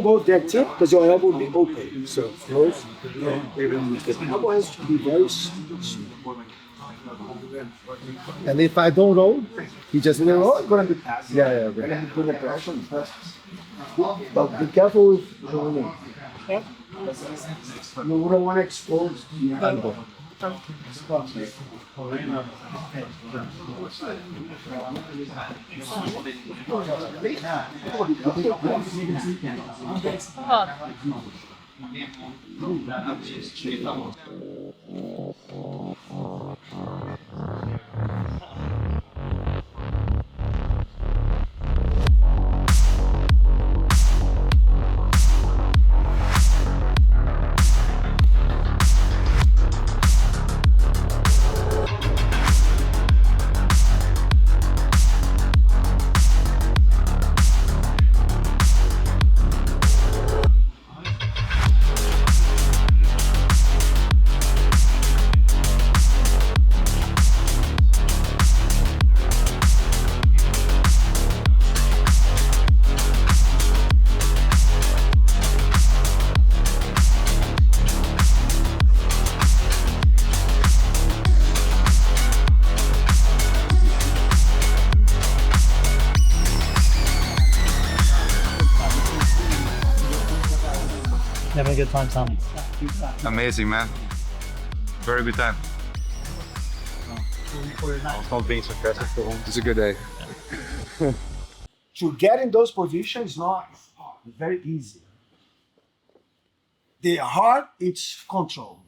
don't go that deep because your elbow will be open. So close. The elbow has to be very small. And if I don't roll, he just roll. It's gonna be pass. Yeah. But be careful with rolling. Yeah. You don't want to expose the elbow. Having a good time, Tom? Amazing, man. Very good time. Not being successful. It's a good day. To get in those positions is not very easy. The hard, it's control.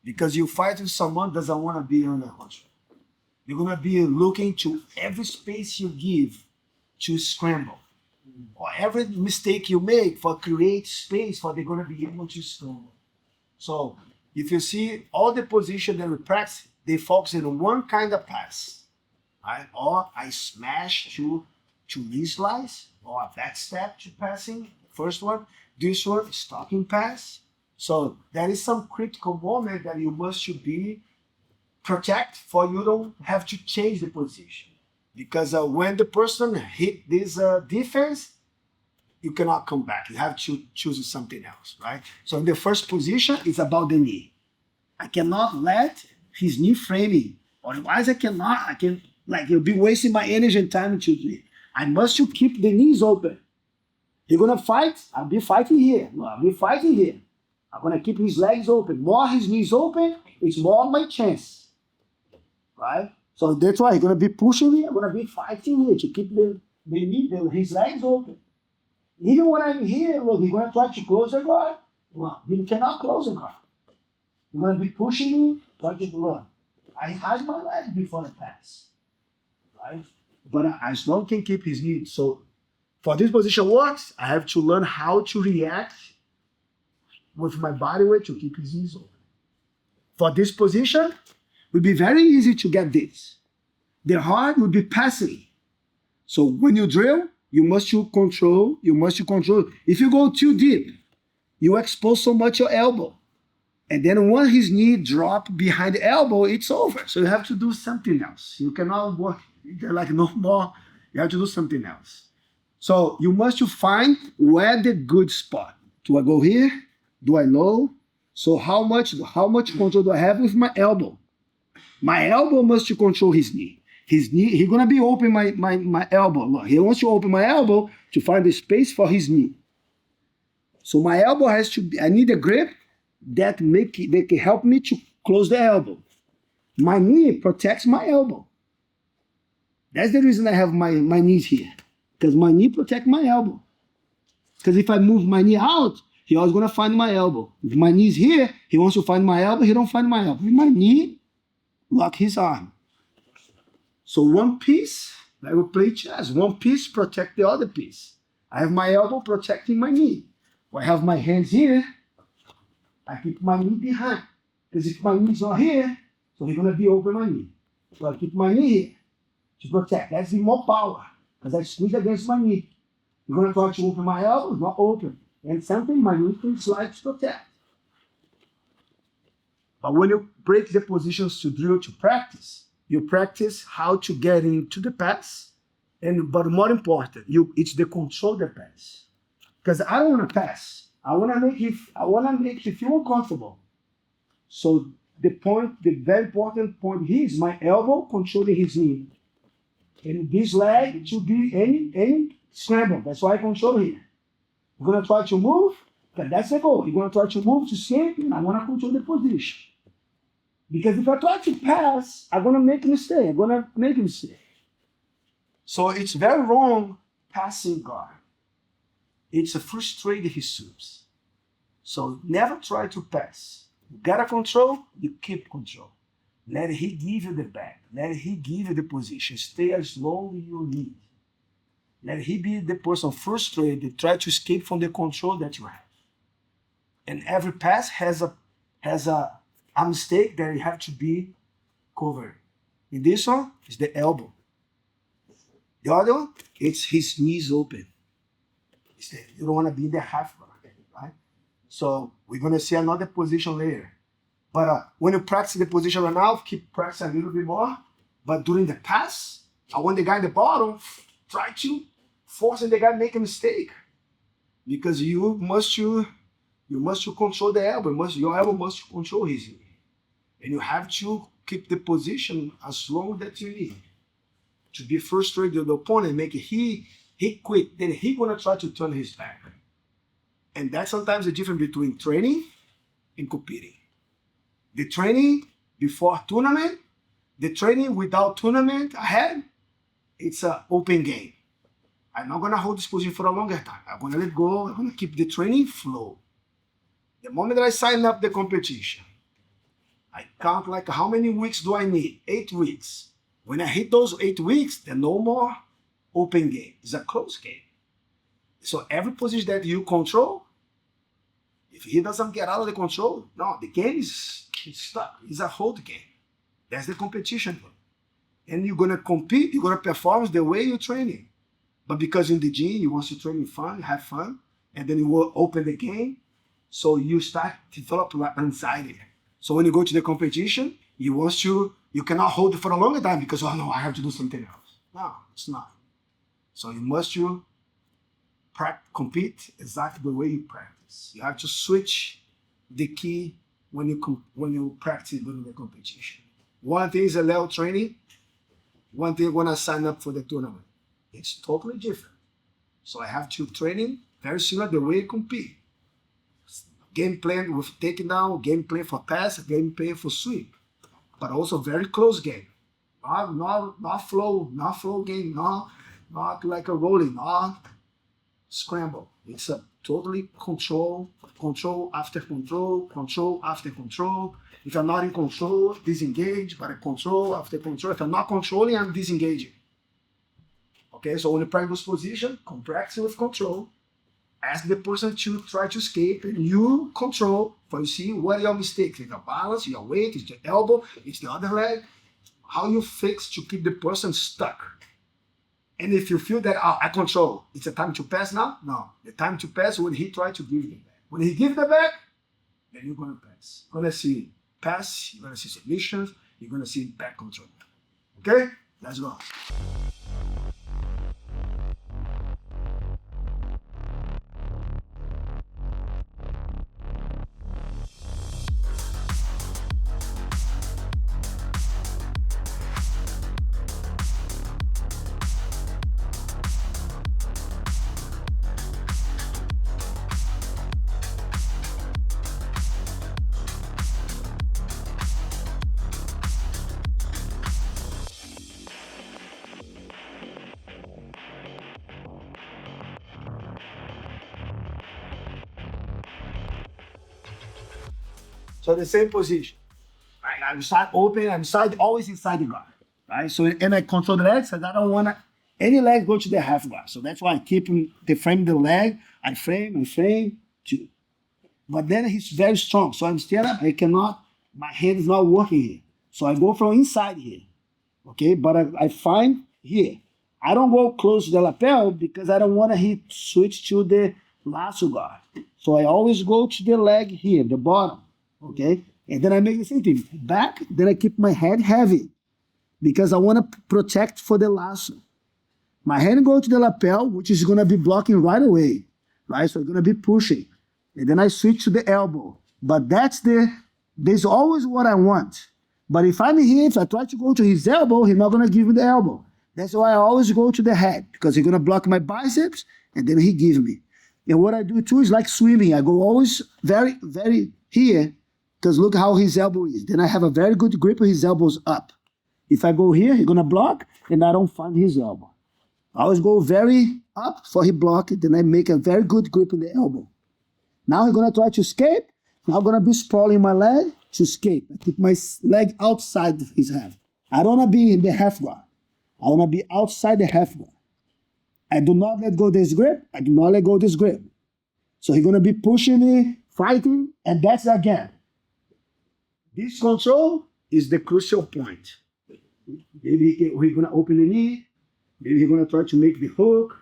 Because you fight with someone doesn't want to be under control. You're going to be looking to every space you give to scramble. Or every mistake you make for create space for they're going to be able to scramble. So if you see all the positions that we practice, they focus in one kind of pass. Right? Or I smash to knee slice, or a back step to passing, first one. This one, stopping pass. So there is some critical moment that you must be protect for you don't have to change the position. Because when the person hit this defense, you cannot come back. You have to choose something else, right? So in the first position, it's about the knee. I cannot let his knee frame me. Otherwise, it'll be wasting my energy and time to do it. I must keep the knees open. You're gonna fight, I'll be fighting here. No, I'll be fighting here. I'm gonna keep his legs open. More his knees open, it's more my chance, right? So that's why he's gonna be pushing me. I'm gonna be fighting here to keep his legs open. Even when I'm here, look, he's gonna try to close the guard. Well, he cannot close the guard. He's gonna be pushing me, try to run. I hide my legs before the pass, right? But I still can keep his knees. So for this position works, I have to learn how to react with my body weight to keep his knees open. For this position, it would be very easy to get this. The hard would be passing. So when you drill, you must control. If you go too deep, you expose so much your elbow. And then when his knee drop behind the elbow, it's over. So you have to do something else. You cannot work like no more. You have to do something else. So you must find where the good spot. Do I go here? Do I low? So how much control do I have with my elbow? My elbow must control his knee. His knee, he's gonna be open my elbow. Look, he wants to open my elbow to find the space for his knee. So my elbow has to be, I need a grip that can help me to close the elbow. My knee protects my elbow. That's the reason I have my knees here. Because my knee protects my elbow. Because if I move my knee out, he always gonna find my elbow. If my knee's here, he wants to find my elbow, he don't find my elbow. With my knee, lock his arm. So one piece, I will play chess. One piece protect the other piece. I have my elbow protecting my knee. I have my hands here, I keep my knee behind. Because if my knee's not here, so he's gonna be open my knee. So I keep my knee here to protect. That's the more power. Because I squeeze against my knee. You're gonna try to open my elbow, it's not open. And something my knee can slide to protect. But when you break the positions to drill to practice, you practice how to get into the pass, but more important, it's the control the pass. because I don't want to pass. I want to make you feel uncomfortable. So the very important point here is my elbow controlling his knee. And this leg should be any scramble. That's why I control here. You're gonna try to move, that's the goal. You're gonna try to move to escape, and I wanna control the position. Because if I try to pass, I'm gonna make a mistake. So it's very wrong passing guard. It's a frustrated his subs. So never try to pass. You gotta control, you keep control. Let he give you the back. Let he give you the position. Stay as long as you need. Let he be the person frustrated, try to escape from the control that you have. And every pass has a mistake that you have to be covered. In this one, it's the elbow. The other one, it's his knees open. You don't want to be in the half guard, right? So we're going to see another position later. But when you practice the position right now, keep practicing a little bit more. But during the pass, I want the guy in the bottom, try to forcing the guy to make a mistake. Because you must control the elbow. Your elbow must control his knee. And you have to keep the position as long as you need. To be frustrated with the opponent, make it he quit, then he gonna try to turn his back. And that's sometimes the difference between training and competing. The training before tournament, the training without tournament ahead, it's an open game. I'm not gonna hold this position for a longer time. I'm gonna let go, I'm gonna keep the training flow. The moment that I sign up the competition, I count like how many weeks do I need? 8 weeks. When I hit those 8 weeks, there's no more open game. It's a close game. So every position that you control, if he doesn't get out of the control, no, the game is stuck. It's a hold game. That's the competition. And you're gonna compete, you're gonna perform the way you're training. But because in the gym, you want to train fun, have fun, and then you will open the game, so you start to develop anxiety. So when you go to the competition, you cannot hold it for a longer time because, oh no, I have to do something else. No, it's not. So you must compete exactly the way you practice. You have to switch the key when you practice during the competition. One thing is a Léo training. One thing when I sign up for the tournament. It's totally different. So I have to training very similar the way you compete. Game plan with takedown, game plan for pass, game plan for sweep. But also very close game. Not flow game, not like a rolling, not scramble. It's a totally control after control, control after control. If I'm not in control, disengage, but control after control. If I'm not controlling, I'm disengaging. Okay, so when you practice position, practice with control. Ask the person to try to escape, and you control for you see what are your mistakes. It's your balance, your weight, it's your elbow, it's the other leg. How you fix to keep the person stuck. And if you feel that, I control, it's a time to pass now? No. The time to pass when he tries to give it back. When he gives it back, then you're going to pass. You're going to see pass, you're going to see submissions, you're going to see back control. Okay? Let's go. So the same position, right? I'm side open, I'm always inside the guard, right? So, and I control the legs, and I don't want any leg go to the half guard. So that's why I keep the frame the leg, I frame, too. But then he's very strong, so instead of, my hand is not working here. So I go from inside here, okay? But I find here. I don't go close to the lapel because I don't want to switch to the lasso guard. So I always go to the leg here, the bottom. Okay, and then I make the same thing. Back, then I keep my head heavy because I want to protect for the lasso. My hand go to the lapel, which is going to be blocking right away, right? So he's gonna be pushing. And then I switch to the elbow. But there's always what I want. But if I'm here, if I try to go to his elbow, he's not gonna give me the elbow. That's why I always go to the head, because he's gonna block my biceps, and then he gives me. And what I do too is like swimming. I go always very, very here, because look how his elbow is. Then I have a very good grip with his elbows up. If I go here, he's gonna block, and I don't find his elbow. I always go very up for he block it, then I make a very good grip in the elbow. Now he's gonna try to escape. Now I'm gonna be sprawling my leg to escape. I keep my leg outside his head. I don't wanna be in the half guard. I wanna be outside the half guard. I do not let go this grip. I do not let go this grip. So he's gonna be pushing me, fighting, and that's again. This control is the crucial point. Maybe he's gonna open the knee. Maybe he's gonna try to make the hook.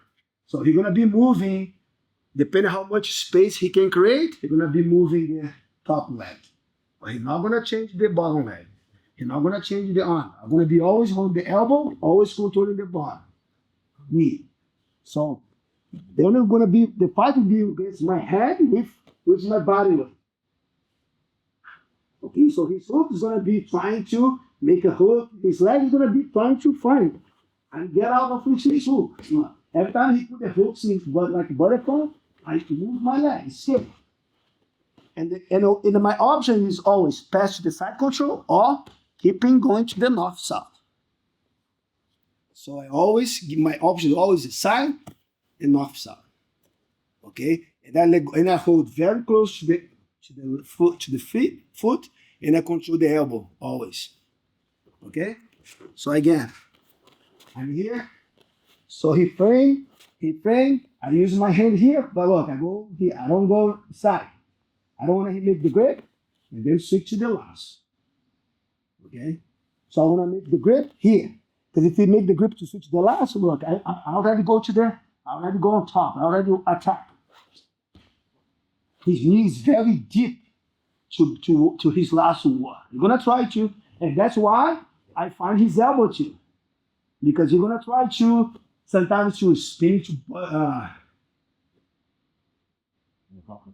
So he's gonna be moving, depending how much space he can create, he's gonna be moving the top leg. But he's not gonna change the bottom leg. He's not gonna change the arm. I'm gonna be always on the elbow, always controlling the bottom knee. So the only gonna be the fight will be against my head with my body weight. Okay, so his hook is gonna be trying to make a hook. His leg is gonna be trying to find and get out of his hook. Every time he put the hooks in like a butterfly, I move my leg, skip. And my option is always pass to the side control or keeping going to the north-south. So I always give my option always the side and north-south. Okay, and I hold very close to the foot, and I control the elbow always. Okay, so again, I'm here. So he frame. I use my hand here, but look, I go here. I don't go side. I don't want to make the grip, and then switch to the last. Okay, so I want to make the grip here, because if you make the grip to switch to the last, look, I already go on top. I already attack. His knee is very deep to his last one. You're gonna try to, and that's why I find his elbow too, because you're gonna try to sometimes to spin to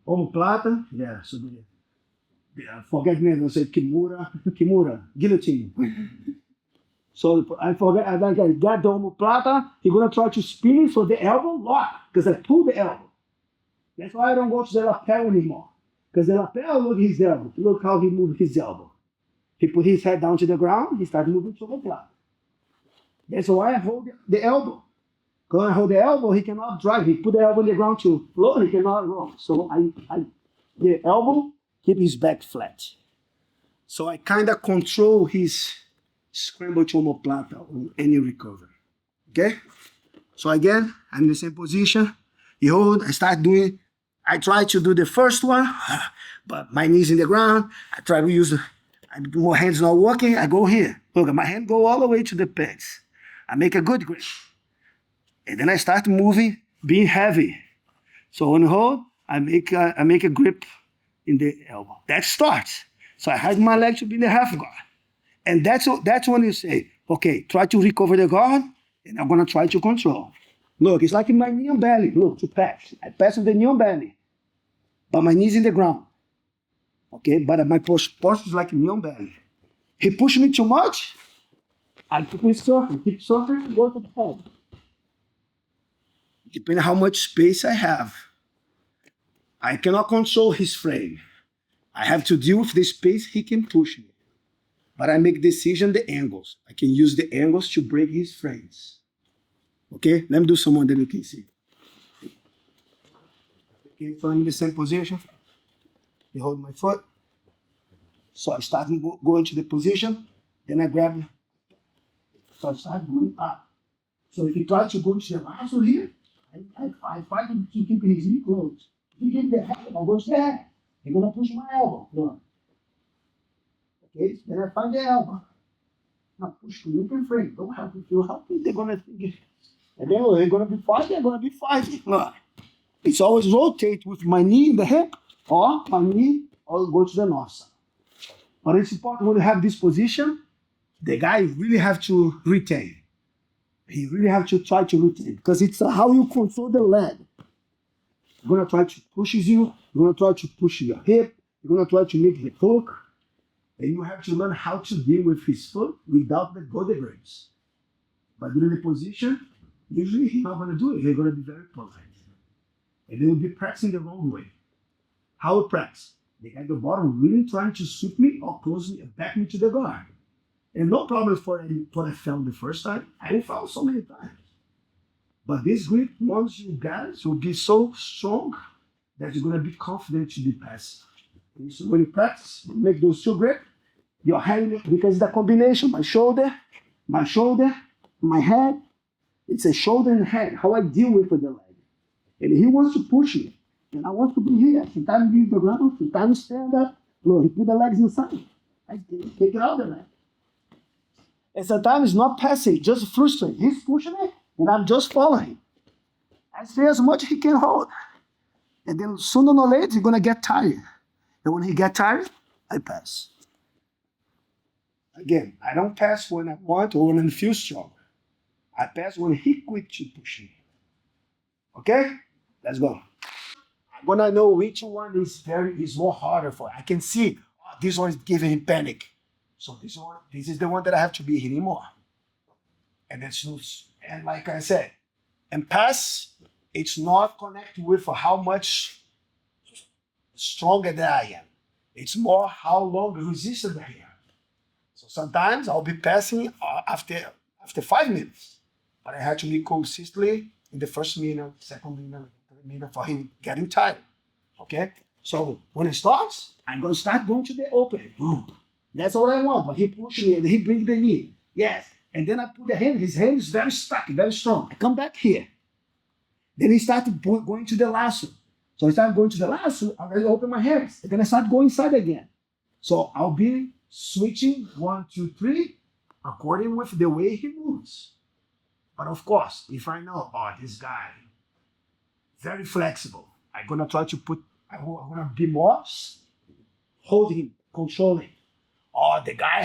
omoplata. Yeah, so forget me. I say kimura, guillotine. So I forget. I got the omoplata. You're gonna try to spin it so the elbow lock, because I pull the elbow. That's why I don't go to the lapel anymore. Because the lapel, look his elbow. Look how he moved his elbow. He put his head down to the ground, he started moving to the flat. That's why I hold the elbow. When I hold the elbow, he cannot drive. He put the elbow in the ground to roll, he cannot roll. So the elbow, keep his back flat. So I kind of control his scramble to omoplata on any recovery. Okay? So again, I'm in the same position. You hold, I try to do the first one, but my knees in the ground. I try to use my hands not working. I go here. Look, my hand go all the way to the pegs. I make a good grip. And then I start moving, being heavy. So on hold, I make a grip in the elbow. That starts. So I hide my leg to be in the half guard. And that's when you say, okay, try to recover the guard, and I'm gonna try to control. Look, it's like in my knee and belly. Look, to pass. I pass with the knee and belly. But my knee's in the ground. Okay, but my posture is like knee and belly. He pushed me too much, I keep surfing, and go to the head. Depending on how much space I have. I cannot control his frame. I have to deal with the space he can push me. But I make decision the angles. I can use the angles to break his frames. Okay, let me do some more that you can see. Okay, so I'm in the same position. I hold my foot. So I start going to the position, then I grab. So I start going up. So if he tries to go to the lasso here, I fight him to keep his knee closed. If he get the head, I go to the head. He's gonna push my elbow. Look. Okay, then I find the elbow. Now push the loop and frame. Don't help if you help me, they're gonna think it. And then they're gonna be fighting. Look. It's always rotate with my knee in the hip, or my knee, or go to the north side. But it's important when you have this position, the guy really have to retain. He really have to try to retain, because it's how you control the leg. You're gonna try to push you. You're gonna try to push your hip. You're gonna try to make the hook. And you have to learn how to deal with his foot without the golden grapes. But during the position, usually he's not gonna do it. He's gonna be very polite. And they will be practicing the wrong way. How we practice? The guy at the bottom really trying to sweep me or close me and back me to the guard. And no problem for I fell the first time. I fell so many times. But this grip, once you got it, will be so strong that you're gonna be confident to be passive. So when you practice, you make those two grip, your hand, because the combination, my shoulder, my head, it's a shoulder and head, how I deal with the leg. And he wants to push me, and I want to be here. Sometimes leave the ground, sometimes stand up. Look, he put the legs inside. I take it out the leg. And sometimes it's not passive, just frustrated. He's pushing it, and I'm just following. I stay as much as he can hold. And then sooner or later, he's gonna get tired. And when he gets tired, I pass. Again, I don't pass when I want or when I feel strong. I pass when he quit to push me. Okay? Let's go. I'm gonna know which one is more harder for. I can see this one is giving him panic. So this is the one that I have to be hitting more. And that's and like I said, and pass, it's not connected with how much stronger that I am. It's more how long resistant I am. So sometimes I'll be passing after 5 minutes, but I have to be consistently in the first minute, second minute, third minute for him getting tired. Okay? So when it starts, I'm gonna start going to the open. Boom. That's all I want. But he pushes me and he brings the knee. Yes. And then I put the hand, his hand is very stuck, very strong. I come back here. Then he started going to the lasso. So I started going to the lasso, I already open my hands. And then I start going inside again. So I'll be switching 1, 2, 3, according with the way he moves. But of course, if I know, this guy, very flexible, I'm gonna try to I'm gonna be more holding, controlling. The guy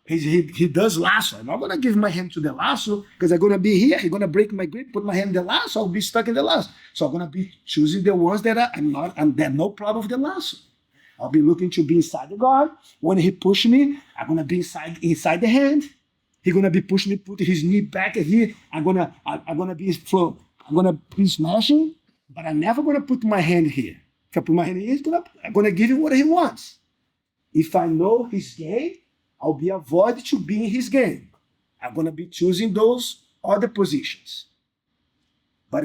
he does lasso. I'm not gonna give my hand to the lasso because I'm gonna be here. He's gonna break my grip, put my hand in the lasso. I'll be stuck in the lasso. So I'm gonna be choosing the ones that there's no problem with the lasso. I'll be looking to be inside the guard. When he push me, I'm gonna be inside the hand. He's gonna be pushing me, put his knee back here. I'm gonna be smashing, but I'm never gonna put my hand here. If I put my hand here, I'm gonna give him what he wants. If I know his game, I'll be avoided to be in his game. I'm gonna be choosing those other positions. But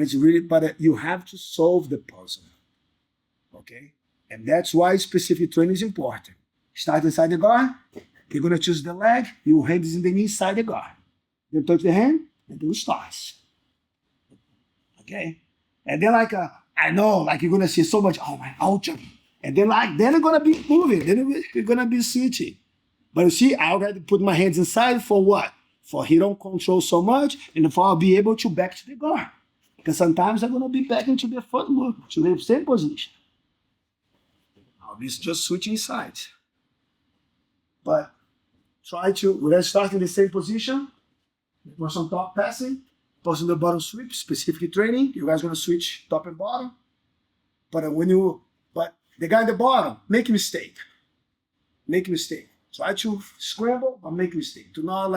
you have to solve the puzzle. Okay? And that's why specific training is important. Start inside the guard, you're gonna choose the leg, your hand is in the knee inside the guard. Then touch the hand, and then it starts. Okay? And then I know, you're gonna see so much, ouch. And then you're gonna be moving, then you're gonna be switching. But you see, I already put my hands inside for what? For he don't control so much, and for I'll be able to back to the guard. Because sometimes I'm gonna be back into the foot look, to the same position. I'll be just switching sides. But let's start in the same position. Person top passing, person the bottom sweep, specific training. You guys gonna switch top and bottom. But the guy at the bottom, make a mistake. Make a mistake. Try to scramble, but make a mistake. Do not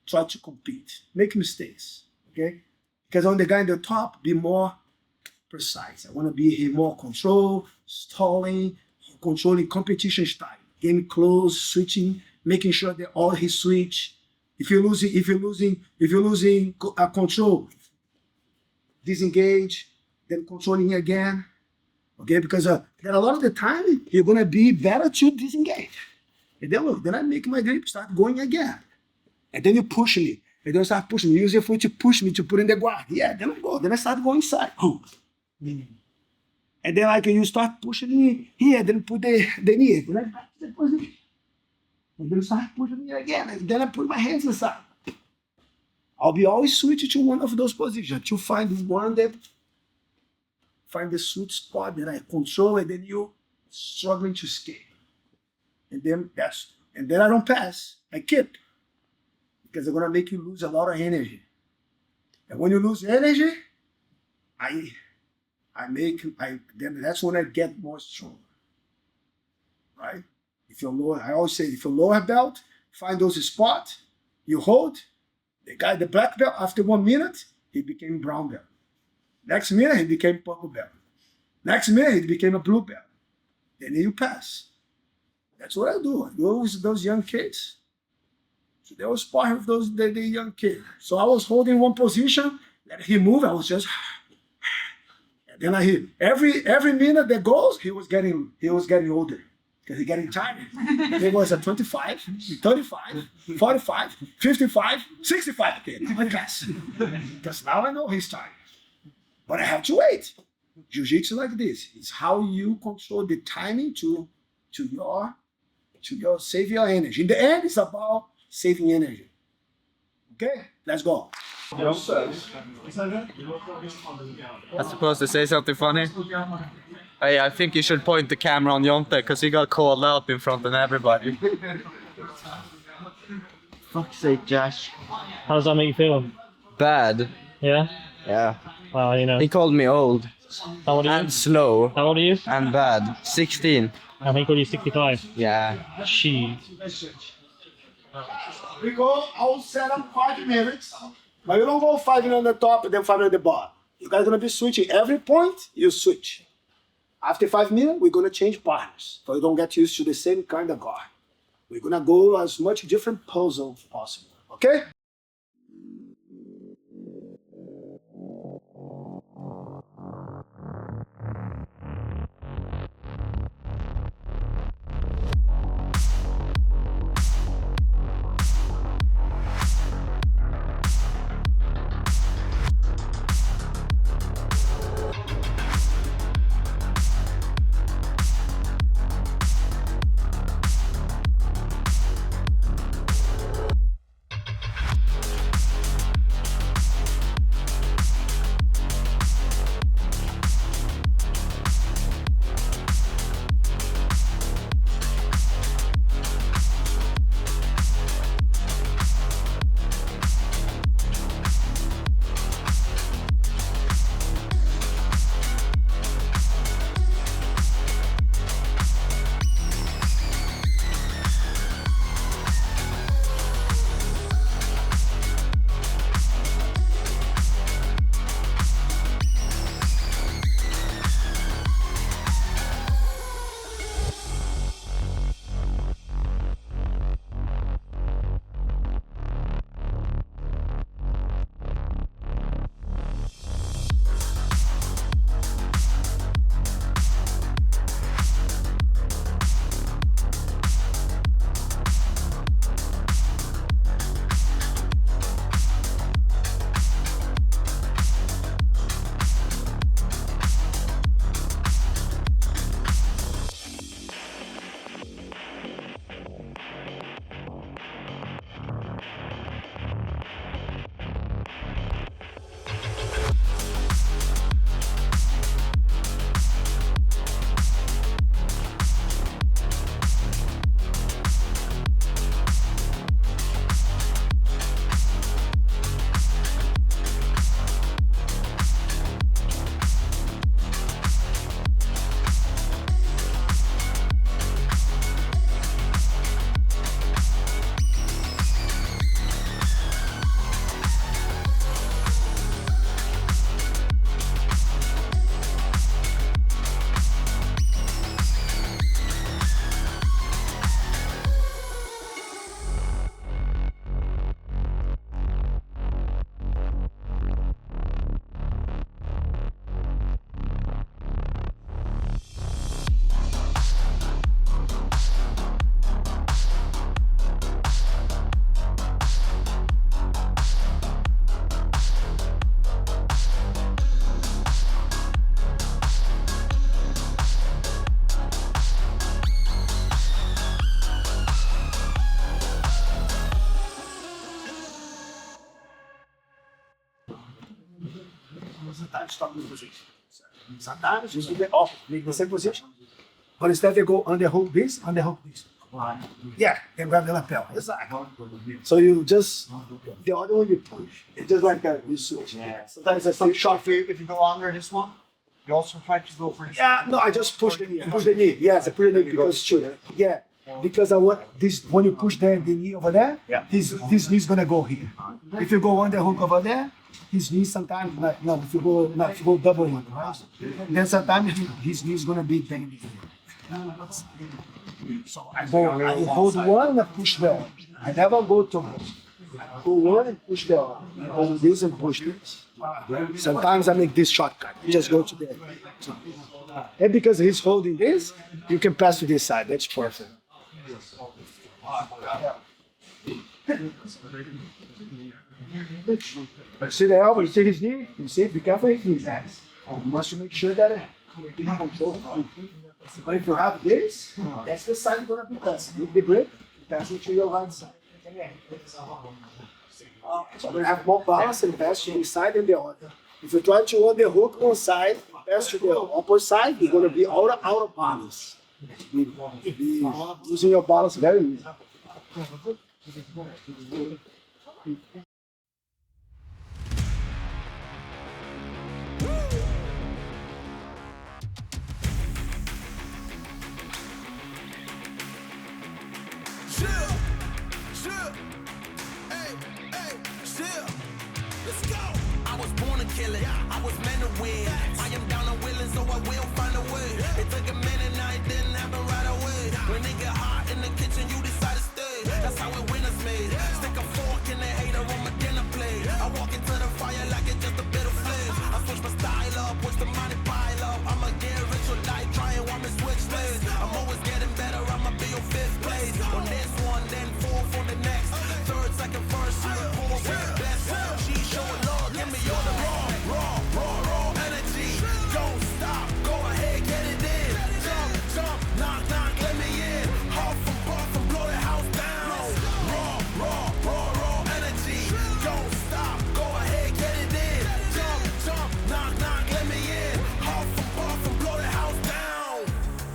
try to compete. Make mistakes, okay? Because on the guy at the top, be more precise. I want to be more control, stalling, controlling competition style. Game close, switching, making sure that all his switch. If you're losing control, disengage, then controlling again. Okay, because then a lot of the time you're gonna be better to disengage. And then I make my grip start going again. And then you push me. And then I start pushing me. Use your foot to push me to put in the guard. Yeah, then I go. Then I start going inside. And then you start pushing me here, then put the knee. Then I back to the position. And then start pushing me again. And then I put my hands inside. I'll be always switching to one of those positions to find one that find the sweet spot that I control, and then you struggling to escape. And then I don't pass. I keep. Because they're gonna make you lose a lot of energy. And when you lose energy, I then that's when I get more stronger. Right? If you're lower, I always say if you're lower belt, find those spots, you hold. The guy, the black belt, after 1 minute, he became brown belt. Next minute, he became purple belt. Next minute, he became a blue belt. Then you pass. That's what I do. I do with those young kids. So they was sparring with those the young kids. So I was holding one position, let him move. I was just, and then I hit. Every minute that goes, he was getting older. Because he's getting tired. He was at 25, 35, 45, 55, 65 again. My class. Because now I know he's tired. But I have to wait. Jiu-jitsu like this. It's how you control the timing to your save your energy. In the end, it's about saving energy. Okay? Let's go. I'm supposed to say something funny. Hey, I think you should point the camera on Jonte because he got called out in front of everybody. Fuck's sake, Josh. How does that make you feel? Bad. Yeah? Yeah. Well, you know. He called me old. How old are you? And slow. How old are you? And bad. 16. I think you 65. Yeah. She. We go, I'll set up 5 minutes. But you don't go 5 minutes on the top and then 5 minutes at the bottom. You guys are going to be switching. Every point, you switch. After 5 minutes, we're going to change partners. So you don't get used to the same kind of guard. We're going to go as much different puzzle as possible. Okay? Sometimes stop the position. Sometimes you do the off, make the same position. But instead they go underhook this, underhook this. Yeah, and grab the lapel. Exactly. So you just, the other one you push. It's just like that, you switch. Yeah. Sometimes I Some see short for you if you go under this one. You also tried to go for the Yeah, no, I just push the knee. Push the knee. Yes, I push the knee because shoot. Yeah, because I want this. When you push the knee over there, his knee's gonna go here. If you go underhook over there, his knee sometimes like no. If you go double one, right? Then sometimes his knee's gonna be bending. So I hold one and I push the other. I never go to I go one and push the other. I hold this and push this. Sometimes I make this shortcut. You just go to the and because he's holding this, you can pass to this side. That's perfect. But see the elbow, you see his knee? You see, be careful with his knees. You must make sure that you control. But if you have this, that's the side you're gonna be passing. With the grip, pass it to your right side. So I'm gonna have more balance and pass to one side and the other. If you try to underhook one side, pass to the opposite side, you're gonna be out of balance. Be losing your balance very easy. Let's go. I was born to kill it. I was meant to win. I am down and willing, so I will find a way. It took a minute, now it didn't happen right away. When it get hot in the kitchen, you decide to stay. That's how it winners made. Stick a fork in the hater on my dinner plate. I walk into the fire like it's just a bit of flames. I switch my style up, watch the money pile up. I'ma get rich or die trying, want me switch lanes. I'm always getting better, I'ma be your fifth place. On this one, then fourth on the next. Third, second, first, fourth, best. She showing love, give me all the raw energy. Don't stop, go ahead, get it in. Jump, knock, let me in. Huff and puff and blow the house down. Raw energy. Don't stop, go ahead, get it in. Jump, knock, let me in. Huff and puff and blow the house down.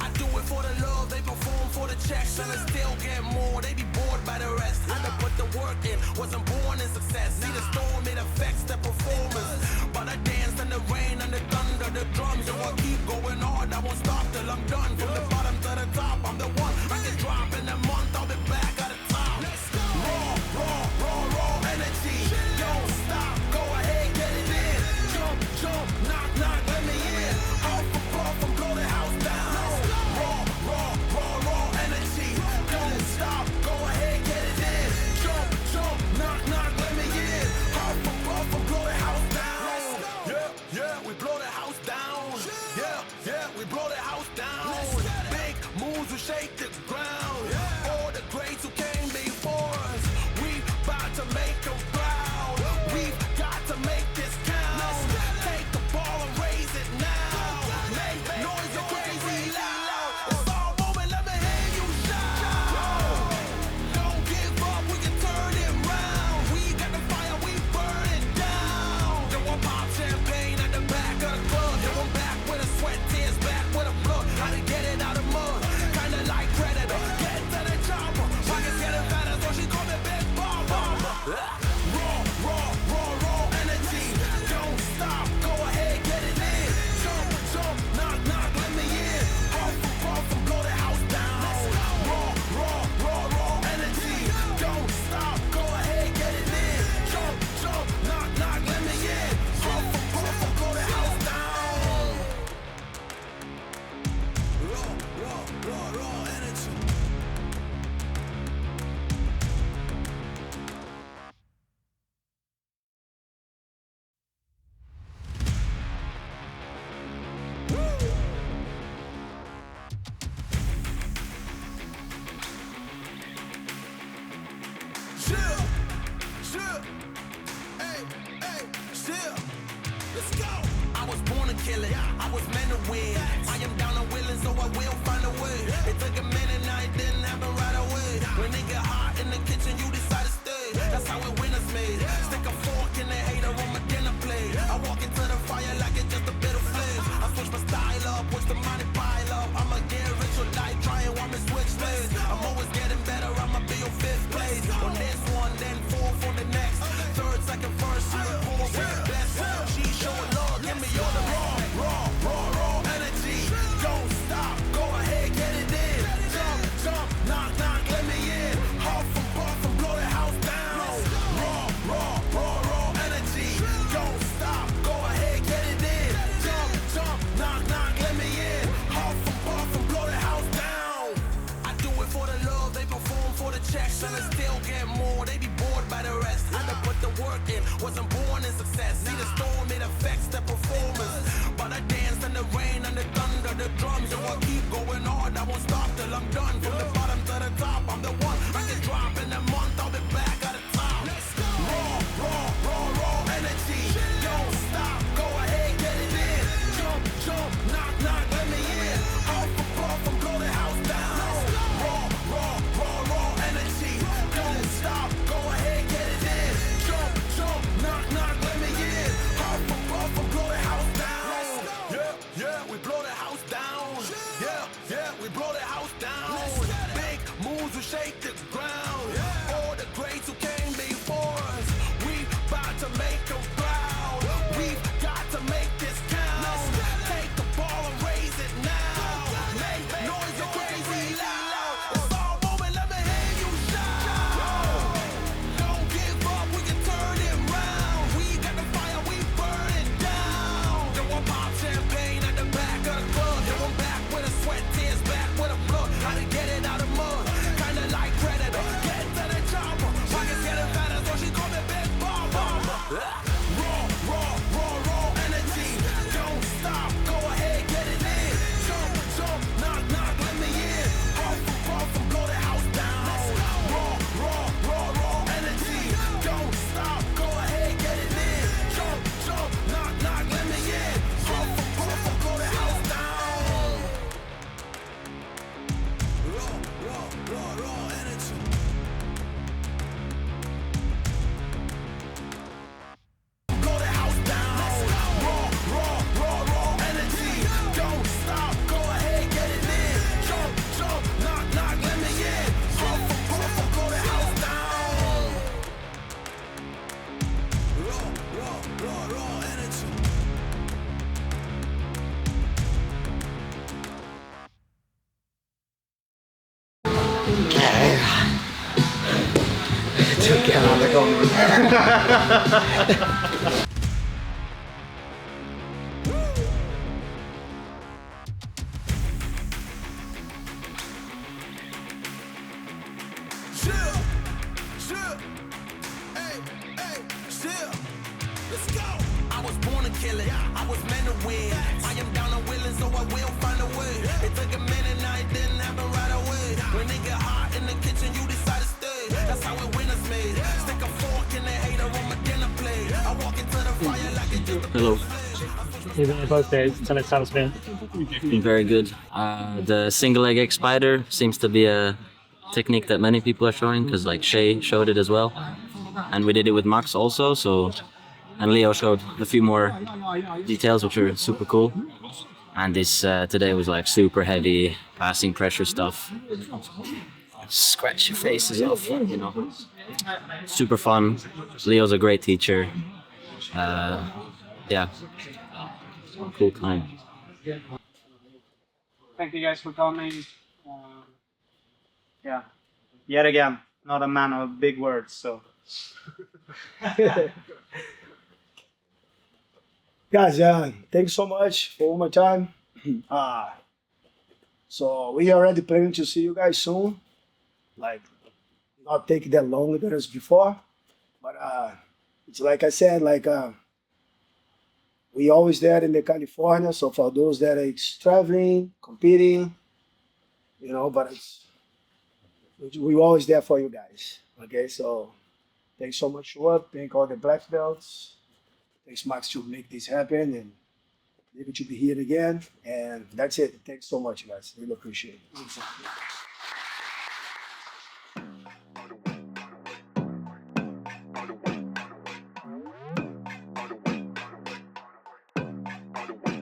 I do it for the love, they perform for the checks, and I still get more. They be bored by the rest. I done put the work in, wasn't born in success. See the storm, it affects the performance. But I dance in the rain and the thunder, the drums. So I keep going hard, I won't stop till I'm done. From the bottom to the top, I'm the one. I can drop in a month, I'll be back at the top. Raw energy. Don't stop, go ahead, get it in. Jump, knock, let me in. Off and puff and blow the house down. Raw energy. Don't stop, go ahead, get it in. Jump, knock, let me in. Off and puff and blow the house down. Yeah, we blow the house down. Yeah, we blow the house down. Big moves will shake the ground. All the greats who came before us, we about to make them proud. We've got to make this count. Take the ball and raise it now. Make noise and crazy loud. It's all moment, let me hear you shout. Don't give up, we can turn it round. We got the fire, we burn it down. Then we'll pop champagne at the back of the club. Then we're back with a sweat, tears back with a blood. How to get it out of mud, kinda like Predator. Get to the chopper, pockets getting fatter, so she call me Big Mama. Raw energy. Don't stop, go ahead, get it in. Jump, knock, let me in. Huff and puff and blow the house down. Raw energy. Don't stop, go ahead, get it in. Jump, knock, let me in. Huff and puff and blow the house down. Raw energy. Chill. Hey, chill. Let's go. I was born to kill it. I was meant to win. I am down and willing, so I will find a way. It took a minute, now it didn't happen right away. When it get hot in the kitchen, you decide to stay. That's how it winners made. Stick a fork in the hater on my dinner plate. I walk into the fire like it's just a bit of flames. I switch my style up, watch the money pile up. I'ma get rich or die trying, want me switch lanes. I'm always getting better, I'ma be your fifth place. On this one, then fourth on the next. Third, second, first, fourth, best. She showing love, give me all the raw Wasn't born in success. See the storm, it affects the performance. But I dance in the rain and the thunder, the drums. So I keep going hard, I won't stop till I'm done. From the bottom to the top, I'm the one. I can drop in a month, I'll be back at the top. Raw, raw, raw, raw energy. Don't stop, go ahead, get it in. Jump, jump, knock, knock, let me in. Off the puff, I'm blow the house down. Raw, raw, raw, raw energy. Don't stop, go ahead, get it in. Jump, jump, knock, knock, let me in. Off the puff, I'm blow the house down. Yeah, yeah, we blow the house down. Yeah, yeah, we blow the house down. Big moves will shake the ground. All the greats who came before us, we about to make them proud. We've got to make this count. Take the ball and raise it now. Make noise and crazy loud. It's all moment, let me hear you shout. Don't give up, we can turn it round. We got the fire, we burn it down. Then we'll pop champagne at the back of the club. Then we're back with a sweat, tears back with a blood. How to get it out of mud, kinda like Predator. Get to the chopper, pockets getting fatter, so she call me Big Baba. Raw, raw, raw, raw energy. Don't stop, go ahead, get it in. Jump, jump, knock, knock, let me in. Puff and blow the house down. Raw, raw, raw, raw energy. Don't stop, go ahead, get it in. Jump, jump, knock, knock, let me in. Puff and blow the house down. Raw energy. Blow the house down. Raw energy. Don't stop, go ahead, get it in. Jump, jump, knock, knock, let me in. Puff and blow the house down. Raw energy. Chill, chill, hey, hey, chill. Let's go. I was born to kill it. I was meant to win. I am down and willing, so I will find a way. It took a minute, now it didn't happen right away. When it get hot in the kitchen, you decide to stay. That's how it winners made. Stick a fork in the hater on my dinner plate. I walk into the fire like it just. Hello. Even in both days, tell us how it's been. Been very good. The single leg X spider seems to be a technique that many people are showing because like Shay showed it as well, and we did it with Max also. So, and Leo showed a few more details which are super cool. And this today was like super heavy passing pressure stuff. Scratch your faces off, you know. Super fun. Leo's a great teacher. Yeah, cool time. Thank you guys for coming. Yeah, yet again, not a man of big words, so. Guys, thanks so much for one more time. So we already planning to see you guys soon. Like, not take that long as before, but it's like I said, like we always there in the California. So for those that are traveling, competing, you know, but we always there for you guys. Okay, so thanks so much, Stuart. Thank all the black belts. Thanks, Max, to make this happen, and maybe to be here again. And that's it. Thanks so much, guys. Really appreciate it.